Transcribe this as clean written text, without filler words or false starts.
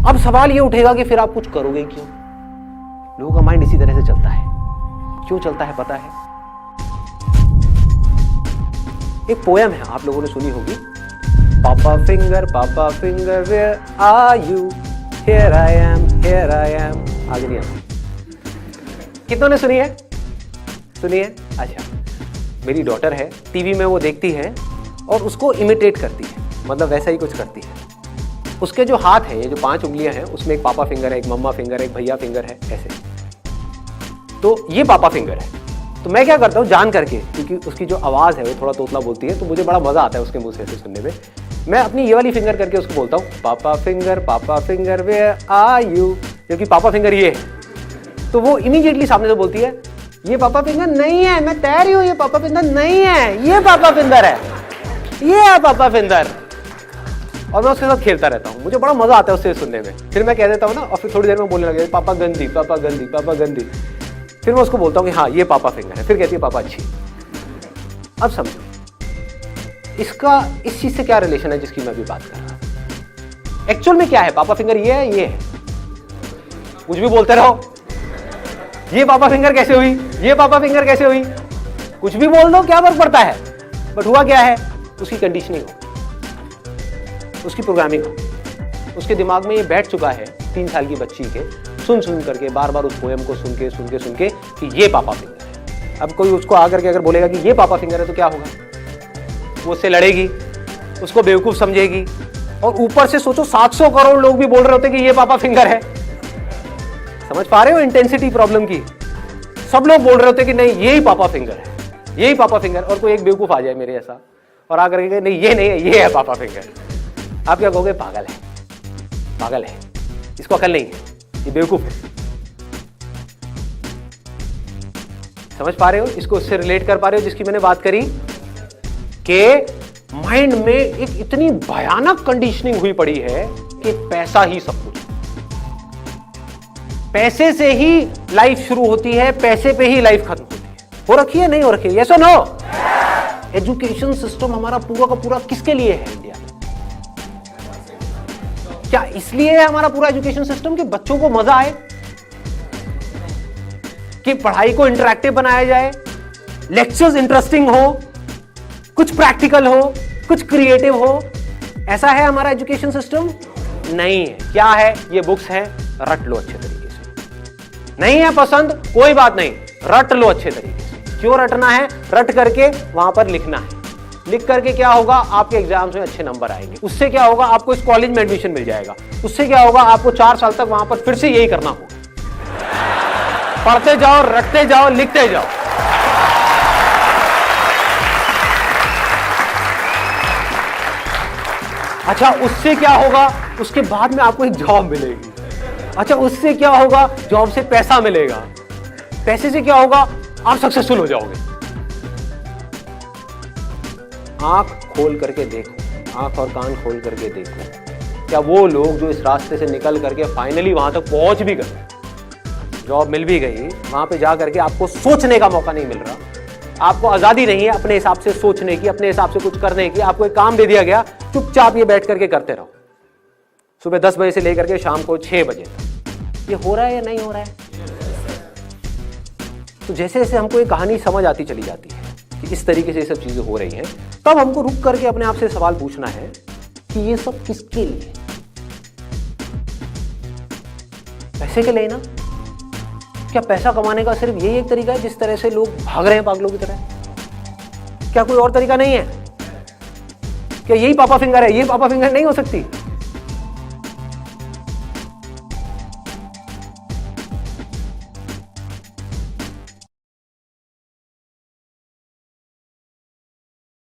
अब सवाल ये उठेगा कि फिर आप कुछ करोगे क्यों? लोगों का माइंड इसी तरह से चलता है। क्यों चलता है पता है? एक पोयम है, आप लोगों ने सुनी होगी, papa finger where are you, here I am. आगे नहीं आता। कितनों ने सुनी है? सुनी है? अच्छा, मेरी डॉटर है, टीवी में वो देखती है और उसको इमिटेट करती है, मतलब वैसा ही कुछ करती है। उसके जो हाथ है, ये जो 5 उंगलियां हैं, उसमें एक पापा फिंगर है, एक मम्मा फिंगर है, एक भैया फिंगर है, ऐसे। तो ये पापा फिंगर है। तो मैं क्या करता हूँ जान करके, क्योंकि उसकी जो आवाज़ है वो थोड़ा तोतला बोलती है, तो मुझे बड़ा मजा आता है उसके मुंह से ऐसे सुनने में। मैं अपनी ये वाली फिंगर करके उसको बोलता हूँ पापा फिंगर वेयर आर यू, क्योंकि पापा फिंगर ये है। तो वो इमीडिएटली सामने से बोलती है ये पापा फिंगर नहीं है, मैं तैर रही हूँ, ये पापा फिंगर नहीं है, ये पापा फिंगर है, ये है पापा फिंगर। और मैं उसके साथ खेलता रहता हूँ, मुझे बड़ा मजा आता है उससे सुनने में। फिर मैं कह देता हूँ ना, और फिर थोड़ी देर में बोलने लगे पापा गंदी पापा गंदी पापा गंदी। फिर मैं उसको बोलता हूँ कि हाँ ये पापा फिंगर है, फिर कहती है पापा अच्छी। अब समझो इसका इस चीज से क्या रिलेशन है जिसकी मैं अभी बात कर रहा हूं। एक्चुअल में क्या है? पापा फिंगर ये है, ये है। कुछ भी बोलते रहो, ये पापा फिंगर कैसे हुई, ये पापा फिंगर कैसे हुई, कुछ भी बोल दो, क्या फर्क पड़ता है। बट हुआ क्या है? उसकी कंडीशनिंग हो, उसकी प्रोग्रामिंग हो, उसके दिमाग में ये बैठ चुका है 3 साल की बच्ची के, सुन करके बार बार उस पोएम को सुन के कि ये पापा फिंगर है। अब कोई उसको आकर के अगर बोलेगा कि ये पापा फिंगर है तो क्या होगा? वो उससे लड़ेगी, उसको बेवकूफ समझेगी। और ऊपर से सोचो 700 करोड़ लोग भी बोल रहे होते कि ये पापा फिंगर है। समझ पा रहे हो इंटेंसिटी प्रॉब्लम की? सब लोग बोल रहे होते कि नहीं यही पापा फिंगर है, यही पापा फिंगर। और कोई एक बेवकूफ आ जाए मेरे ऐसा और आकर के नहीं ये नहीं है, ये है पापा फिंगर। आप क्या कहोगे? पागल है, पागल है, इसको अकल नहीं है, ये बेवकूफ है। समझ पा रहे हो? इसको उससे रिलेट कर पा रहे हो जिसकी मैंने बात करी कि माइंड में एक इतनी भयानक कंडीशनिंग हुई पड़ी है कि पैसा ही सब कुछ, पैसे से ही लाइफ शुरू होती है, पैसे पे ही लाइफ खत्म होती है। हो रखी है? नहीं हो रखी है? यस और नो? एजुकेशन सिस्टम हमारा पूरा का पूरा किसके लिए है इंडिया में? क्या इसलिए है हमारा पूरा एजुकेशन सिस्टम कि बच्चों को मजा आए, कि पढ़ाई को इंटरैक्टिव बनाया जाए, लेक्चर्स इंटरेस्टिंग हो, कुछ प्रैक्टिकल हो, कुछ क्रिएटिव हो? ऐसा है हमारा एजुकेशन सिस्टम? नहीं है। क्या है? ये बुक्स है, रट लो अच्छे तरीके से। नहीं है पसंद, कोई बात नहीं, रट लो अच्छे तरीके से। क्यों रटना है? रट करके वहां पर लिखना है। लिख करके क्या होगा? आपके एग्जाम्स में अच्छे नंबर आएंगे। उससे क्या होगा? आपको इस कॉलेज में एडमिशन मिल जाएगा। उससे क्या होगा? आपको 4 साल तक वहां पर फिर से यही करना होगा। पढ़ते जाओ, रटते जाओ, लिखते जाओ। अच्छा, उससे क्या होगा? उसके बाद में आपको एक जॉब मिलेगी। अच्छा, उससे क्या होगा? जॉब से पैसा मिलेगा। पैसे से क्या होगा? आप सक्सेसफुल हो जाओगे। आंख खोल करके देखो, आंख और कान खोल करके देखो, क्या वो लोग जो इस रास्ते से निकल करके फाइनली वहां तक पहुंच भी गए, जॉब मिल भी गई, वहां पे जा करके आपको सोचने का मौका नहीं मिल रहा, आपको आजादी नहीं है अपने हिसाब से सोचने की, अपने हिसाब से कुछ करने की, आपको एक काम दे दिया गया, चुपचाप ये बैठ करके करते रहो सुबह 10 बजे से लेकर के शाम को 6 बजे तक। ये हो रहा है या नहीं हो रहा है? तो जैसे जैसे हमको ये कहानी समझ आती चली जाती है कि इस तरीके से ये सब चीजें हो रही हैं, तब हमको रुक करके अपने आप से सवाल पूछना है कि ये सब किसके लिए? पैसे के लिए ना? क्या पैसा कमाने का सिर्फ यही एक तरीका है जिस तरह से लोग भाग रहे हैं पागलों की तरह? क्या कोई और तरीका नहीं है? क्या यही पापा फिंगर है? ये पापा फिंगर नहीं हो सकती?